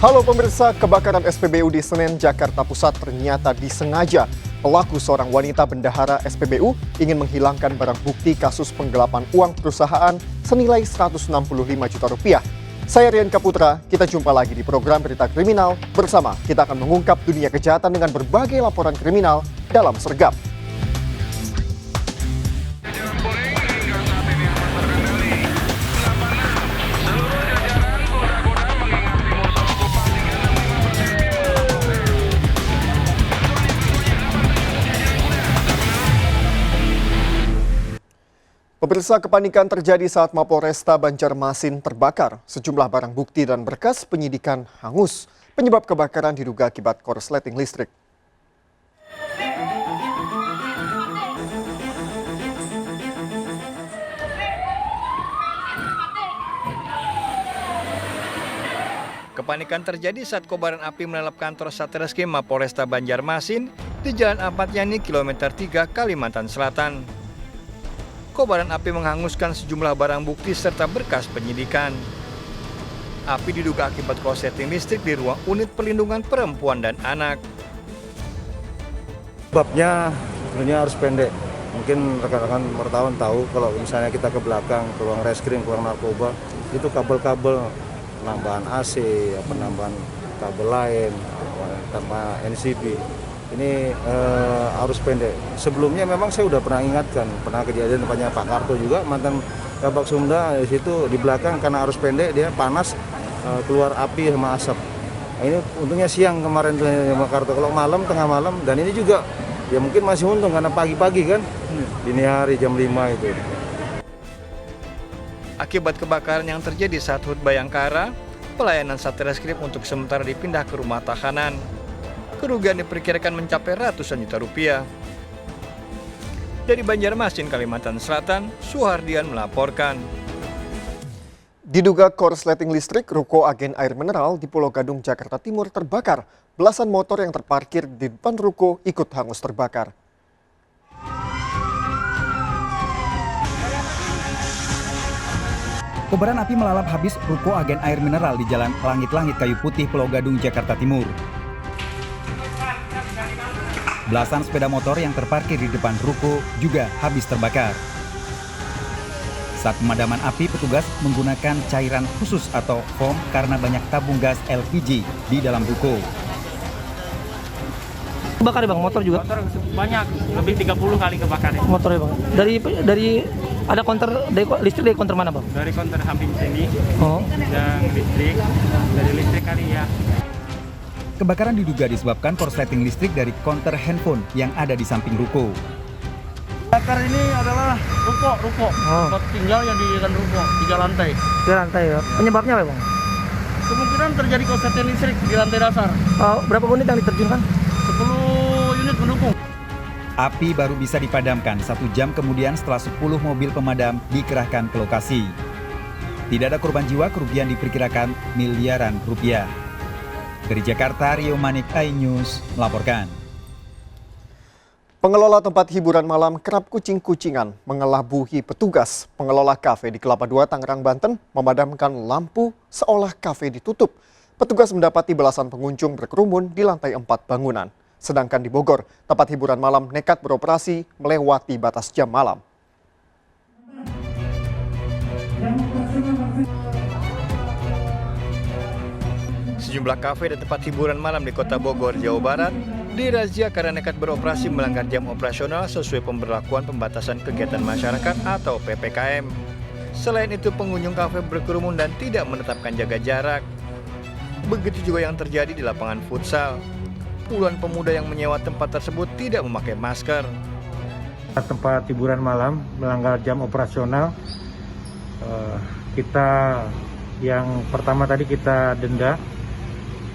Halo pemirsa, kebakaran SPBU di Senen, Jakarta Pusat ternyata disengaja. Pelaku seorang wanita bendahara SPBU ingin menghilangkan barang bukti kasus penggelapan uang perusahaan senilai 165 juta rupiah. Saya Rian Kaputra, kita jumpa lagi di program Berita Kriminal. Bersama kita akan mengungkap dunia kejahatan dengan berbagai laporan kriminal dalam Sergap. Pemirsa, kepanikan terjadi saat Mapolresta Banjarmasin terbakar. Sejumlah barang bukti dan berkas penyidikan hangus. Penyebab kebakaran diduga akibat korsleting listrik. Kepanikan terjadi saat kobaran api melalap kantor Satreskrim Mapolresta Banjarmasin di Jalan Ahmad Yani, kilometer 3, Kalimantan Selatan. Kobaran api menghanguskan sejumlah barang bukti serta berkas penyidikan. Api diduga akibat korsleting listrik di ruang unit perlindungan perempuan dan anak. Sebabnya sebenarnya harus pendek. Mungkin rekan-rekan wartawan tahu kalau misalnya kita ke belakang, ke ruang reskrim, ke ruang narkoba, itu kabel-kabel penambahan AC, penambahan kabel lain, tambah NCB. Ini arus pendek. Sebelumnya memang saya udah pernah ingatkan, pernah kejadian tempatnya Pak Karto juga, mantan Kabak Sumda, di situ di belakang karena arus pendek dia panas, keluar api sama asap. Nah, ini untungnya siang kemarin tuh Pak Karto, kalau malam tengah malam, dan ini juga ya mungkin masih untung karena pagi-pagi kan, dini hari jam 5 itu. Akibat kebakaran yang terjadi saat HUT Bayangkara, pelayanan Satreskrim untuk sementara dipindah ke rumah tahanan. Kerugian diperkirakan mencapai ratusan juta rupiah. Dari Banjarmasin, Kalimantan Selatan, Suhardian melaporkan. Diduga korsleting listrik, ruko agen air mineral di Pulau Gadung, Jakarta Timur terbakar. Belasan motor yang terparkir di depan ruko ikut hangus terbakar. Kobaran api melalap habis ruko agen air mineral di Jalan Langit-Langit Kayu Putih, Pulau Gadung, Jakarta Timur. Belasan sepeda motor yang terparkir di depan ruko juga habis terbakar. Saat pemadaman api, petugas menggunakan cairan khusus atau foam karena banyak tabung gas LPG di dalam ruko. Kebakar ya bang, motor juga? Motor banyak, lebih 30 kali kebakar ya. Motor ya bang. Dari ada konter listrik dari konter mana bang? Dari konter samping sini, Oh. yang listrik, dari listrik kali ya. Kebakaran diduga disebabkan korsleting listrik dari konter handphone yang ada di samping ruko. Bakar ini adalah ruko. Tempat tinggal yang dijadikan ruko, 3 lantai. Di lantai ya. Penyebabnya apa bang? Kemungkinan terjadi korsleting listrik di lantai dasar. Berapa unit yang diterjunkan? 10 unit pendukung. Api baru bisa dipadamkan 1 jam kemudian setelah 10 mobil pemadam dikerahkan ke lokasi. Tidak ada korban jiwa, kerugian diperkirakan miliaran rupiah. Dari Jakarta, Rio Manik, iNews melaporkan. Pengelola tempat hiburan malam kerap kucing-kucingan mengelabuhi petugas. Pengelola kafe di Kelapa II, Tangerang, Banten memadamkan lampu seolah kafe ditutup. Petugas mendapati belasan pengunjung berkerumun di lantai 4 bangunan. Sedangkan di Bogor, tempat hiburan malam nekat beroperasi melewati batas jam malam. Sejumlah kafe dan tempat hiburan malam di Kota Bogor, Jawa Barat dirazia karena nekat beroperasi melanggar jam operasional sesuai pemberlakuan pembatasan kegiatan masyarakat atau PPKM. Selain itu, pengunjung kafe berkerumun dan tidak menetapkan jaga jarak. Begitu juga yang terjadi di lapangan futsal. Puluhan pemuda yang menyewa tempat tersebut tidak memakai masker. Tempat hiburan malam melanggar jam operasional. Kita yang pertama tadi kita denda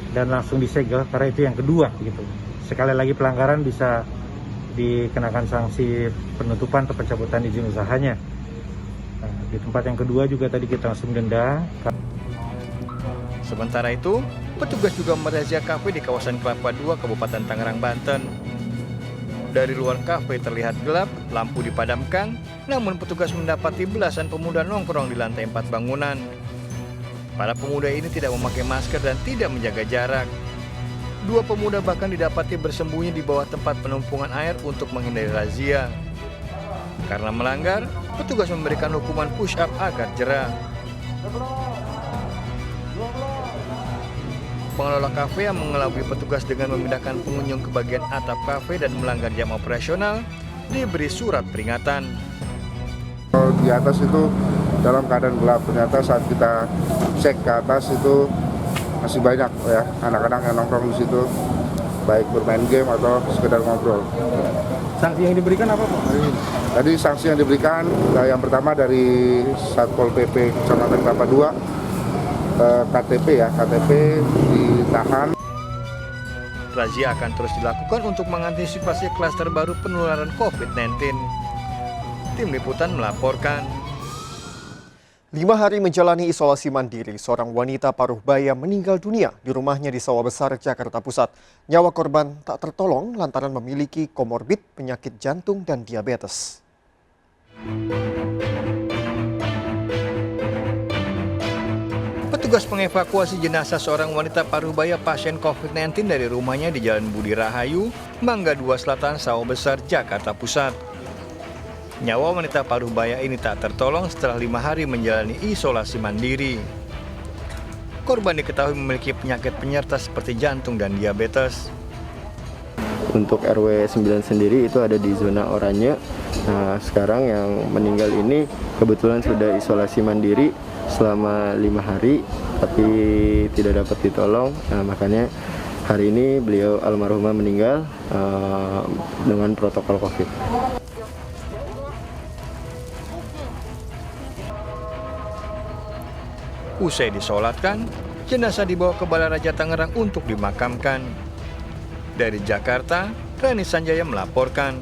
dan langsung disegel karena itu yang kedua gitu. Sekali lagi pelanggaran bisa dikenakan sanksi penutupan atau pencabutan izin usahanya. Di tempat yang kedua juga tadi kita langsung denda. Sementara itu, petugas juga merazia kafe di kawasan Kelapa II, Kabupaten Tangerang, Banten. Dari luar kafe terlihat gelap, lampu dipadamkan, namun petugas mendapati belasan pemuda nongkrong di lantai 4 bangunan. Para pemuda ini tidak memakai masker dan tidak menjaga jarak. Dua pemuda bahkan didapati bersembunyi di bawah tempat penumpungan air untuk menghindari razia. Karena melanggar, petugas memberikan hukuman push up agar jera. Pengelola kafe yang mengelabui petugas dengan memindahkan pengunjung ke bagian atap kafe dan melanggar jam operasional diberi surat peringatan. Di atas itu dalam keadaan gelap, ternyata saat kita cek ke atas itu masih banyak ya anak-anak yang nongkrong di situ, baik bermain game atau sekedar ngobrol. Sanksi yang diberikan apa Pak? Tadi sanksi yang diberikan yang pertama dari Satpol PP Kecamatan Kelapa II, KTP ditahan. Razia akan terus dilakukan untuk mengantisipasi klaster baru penularan COVID-19. Tim Liputan melaporkan. 5 hari menjalani isolasi mandiri, seorang wanita paruh baya meninggal dunia di rumahnya di Sawah Besar, Jakarta Pusat. Nyawa korban tak tertolong lantaran memiliki komorbid penyakit jantung dan diabetes. Petugas mengevakuasi jenazah seorang wanita paruh baya pasien COVID-19 dari rumahnya di Jalan Budi Rahayu, Mangga 2 Selatan, Sawah Besar, Jakarta Pusat. Nyawa wanita paruh baya ini tak tertolong setelah 5 hari menjalani isolasi mandiri. Korban diketahui memiliki penyakit penyerta seperti jantung dan diabetes. Untuk RW 9 sendiri itu ada di zona oranye. Nah, sekarang yang meninggal ini kebetulan sudah isolasi mandiri selama 5 hari, tapi tidak dapat ditolong. Nah, makanya hari ini beliau almarhumah meninggal dengan protokol COVID. Usai disolatkan, jenazah dibawa ke Balaraja Tangerang untuk dimakamkan. Dari Jakarta, Rani Sanjaya melaporkan.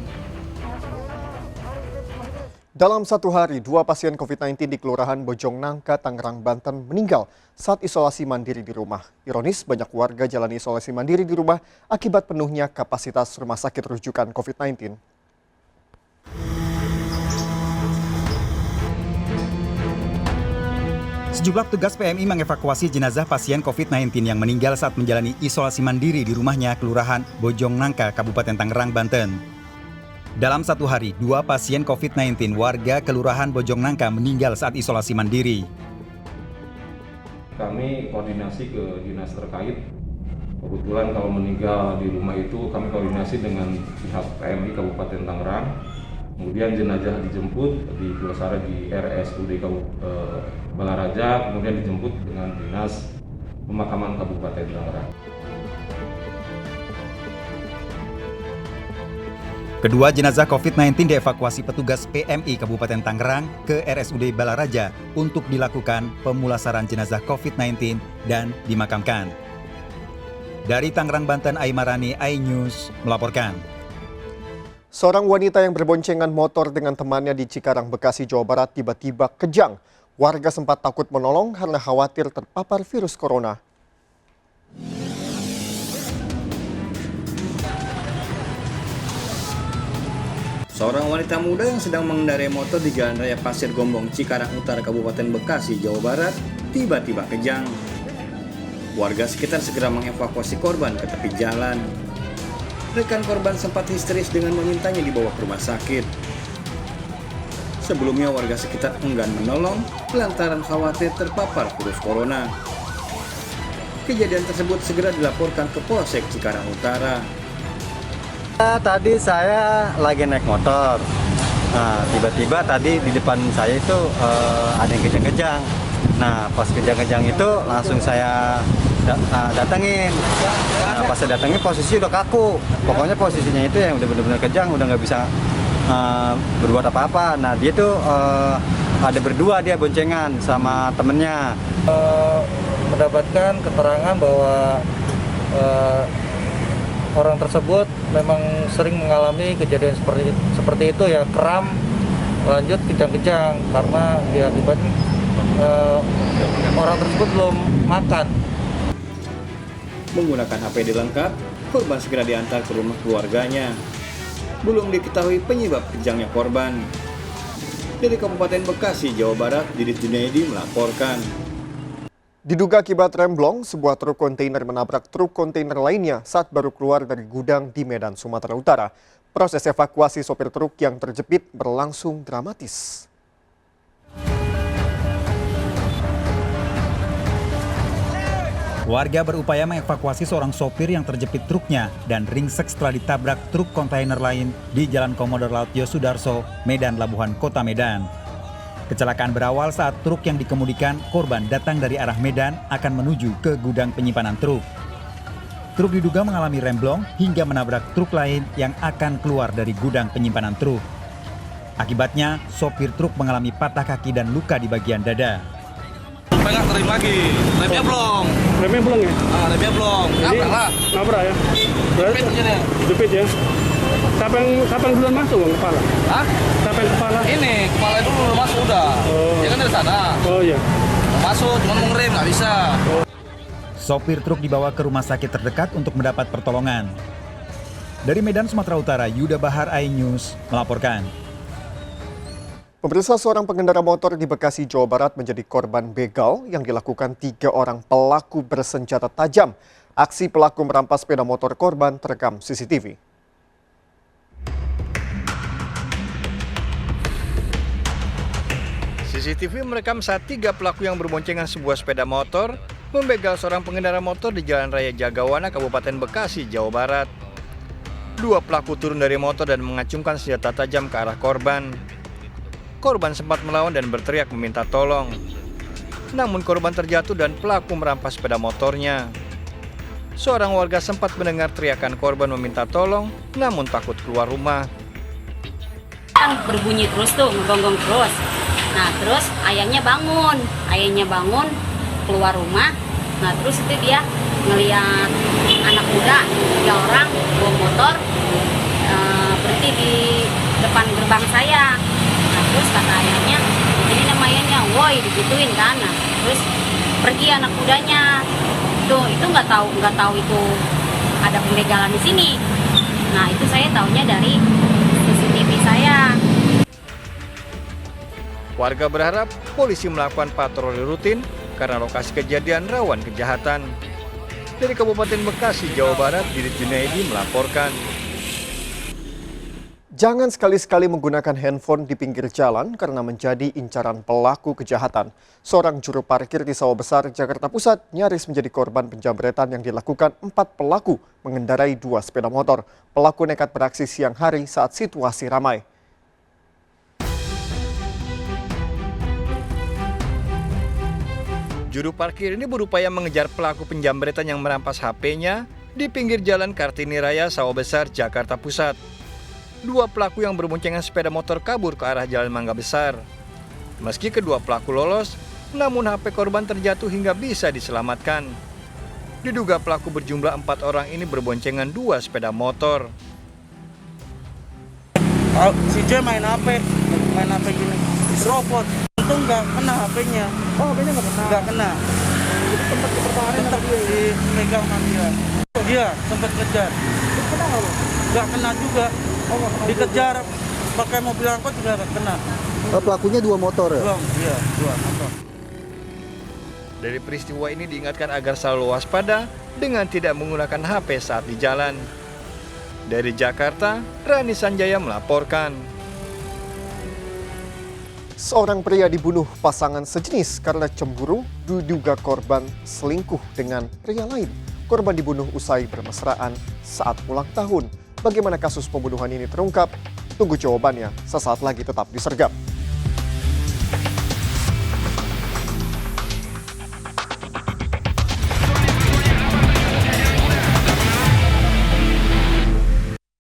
Dalam 1 hari, 2 pasien COVID-19 di Kelurahan Bojongnangka, Tangerang, Banten meninggal saat isolasi mandiri di rumah. Ironis, banyak warga jalani isolasi mandiri di rumah akibat penuhnya kapasitas rumah sakit rujukan COVID-19. Sejumlah petugas PMI mengevakuasi jenazah pasien COVID-19 yang meninggal saat menjalani isolasi mandiri di rumahnya Kelurahan Bojongnangka, Kabupaten Tangerang, Banten. Dalam 1 hari, 2 pasien COVID-19 warga Kelurahan Bojongnangka meninggal saat isolasi mandiri. Kami koordinasi ke dinas terkait. Kebetulan kalau meninggal di rumah itu kami koordinasi dengan pihak PMI Kabupaten Tangerang. Kemudian jenazah dijemput di Pulasara di RSUD Balaraja, kemudian dijemput dengan Dinas Pemakaman Kabupaten Tangerang. Kedua jenazah COVID-19 dievakuasi petugas PMI Kabupaten Tangerang ke RSUD Balaraja untuk dilakukan pemulasaran jenazah COVID-19 dan dimakamkan. Dari Tangerang, Banten, Aimarani, iNews melaporkan. Seorang wanita yang berboncengan motor dengan temannya di Cikarang, Bekasi, Jawa Barat tiba-tiba kejang. Warga sempat takut menolong karena khawatir terpapar virus corona. Seorang wanita muda yang sedang mengendarai motor di Jalan Raya Pasir Gombong, Cikarang Utara, Kabupaten Bekasi, Jawa Barat, tiba-tiba kejang. Warga sekitar segera mengevakuasi korban ke tepi jalan. Rekan korban sempat histeris dengan memintanya dibawa ke rumah sakit. Sebelumnya warga sekitar enggan menolong lantaran khawatir terpapar virus corona. Kejadian tersebut segera dilaporkan ke Polsek Cikarang Utara. Tadi saya lagi naik motor. Nah, tiba-tiba tadi di depan saya itu ada yang kejang-kejang. Nah, pas kejang-kejang itu langsung saya datengin. Nah, pas saya datengin posisi udah kaku. Pokoknya posisinya itu yang udah benar-benar kejang, udah nggak bisa berbuat apa-apa. Nah, dia tuh ada berdua, dia boncengan sama temennya. Mendapatkan keterangan bahwa orang tersebut memang sering mengalami kejadian seperti itu ya, kram lanjut kejang-kejang karena diakibatkan orang tersebut belum makan. Menggunakan APD lengkap, korban segera diantar ke rumah keluarganya. Belum diketahui penyebab kejangnya korban. Dari Kabupaten Bekasi, Jawa Barat, Didit Junaidi melaporkan. Diduga akibat remblong, sebuah truk kontainer menabrak truk kontainer lainnya saat baru keluar dari gudang di Medan, Sumatera Utara. Proses evakuasi sopir truk yang terjepit berlangsung dramatis. Warga berupaya mengevakuasi seorang sopir yang terjepit truknya dan ringsek setelah ditabrak truk kontainer lain di Jalan Komodor Lautio Sudarso, Medan Labuhan, Kota Medan. Kecelakaan berawal saat truk yang dikemudikan korban datang dari arah Medan akan menuju ke gudang penyimpanan truk. Truk diduga mengalami remblong hingga menabrak truk lain yang akan keluar dari gudang penyimpanan truk. Akibatnya, sopir truk mengalami patah kaki dan luka di bagian dada. Pengen kering lagi, remnya belum. Remnya belum ya? Remnya belum. Nabrak lah. Nabrak ya? Jepit aja deh. Jepit ya? Siapa yang duluan masuk bang, kepala? Hah? Siapa yang kepala? Ini, kepala itu belum masuk udah. Dia kan dari sana. Oh iya. Masuk, cuma mau ngerem, nggak bisa. Sopir truk dibawa ke rumah sakit terdekat untuk mendapat pertolongan. Dari Medan, Sumatera Utara, Yuda Bahar, iNews melaporkan. Pemirsa, seorang pengendara motor di Bekasi, Jawa Barat menjadi korban begal yang dilakukan 3 orang pelaku bersenjata tajam. Aksi pelaku merampas sepeda motor korban terekam CCTV. CCTV merekam saat 3 pelaku yang berboncengan sebuah sepeda motor membegal seorang pengendara motor di Jalan Raya Jagawana, Kabupaten Bekasi, Jawa Barat. 2 pelaku turun dari motor dan mengacungkan senjata tajam ke arah korban. Korban sempat melawan dan berteriak meminta tolong. Namun korban terjatuh dan pelaku merampas sepeda motornya. Seorang warga sempat mendengar teriakan korban meminta tolong, namun takut keluar rumah. Kan berbunyi terus tuh, ngegonggong terus. Nah terus ayahnya bangun keluar rumah. Nah terus itu dia ngeliat anak muda 3 orang bawa motor berhenti di depan gerbang saya. Nah terus kata ayahnya, ini nama ayahnya, woi digituin kan. Nah terus pergi anak mudanya. Tuh itu nggak tahu itu ada pembegalan di sini. Nah itu saya taunya dari CCTV saya. Warga berharap polisi melakukan patroli rutin karena lokasi kejadian rawan kejahatan. Dari Kabupaten Bekasi, Jawa Barat, Didit Junaidi melaporkan. Jangan sekali-sekali menggunakan handphone di pinggir jalan karena menjadi incaran pelaku kejahatan. Seorang juru parkir di Sawah Besar, Jakarta Pusat nyaris menjadi korban penjamretan yang dilakukan 4 pelaku mengendarai 2 sepeda motor. Pelaku nekat beraksi siang hari saat situasi ramai. Juru parkir ini berupaya mengejar pelaku penjamretan yang merampas HP-nya di pinggir jalan Kartini Raya, Sawah Besar, Jakarta Pusat. 2 pelaku yang berboncengan sepeda motor kabur ke arah Jalan Mangga Besar. Meski kedua pelaku lolos, namun HP korban terjatuh hingga bisa diselamatkan. Diduga pelaku berjumlah 4 orang ini berboncengan 2 sepeda motor. Si J main HP gini, diseropot. Untung nggak kena HP-nya. Oh, HP-nya nggak kena? Nggak kena. Jadi tempat pertahanan tetap dipegang sama dia. Dia sempat kejar. Kena nggak lo? Nggak kena juga. Oh, nggak kena dikejar juga. pakai mobil angkot juga nggak kena. Pelakunya 2 motor ya? Iya, 2 motor. Dari peristiwa ini diingatkan agar selalu waspada dengan tidak menggunakan HP saat di jalan. Dari Jakarta, Rani Sanjaya melaporkan. Seorang pria dibunuh pasangan sejenis karena cemburu diduga korban selingkuh dengan pria lain. Korban dibunuh usai bermesraan saat ulang tahun. Bagaimana kasus pembunuhan ini terungkap? Tunggu jawabannya sesaat lagi, tetap di Sergap.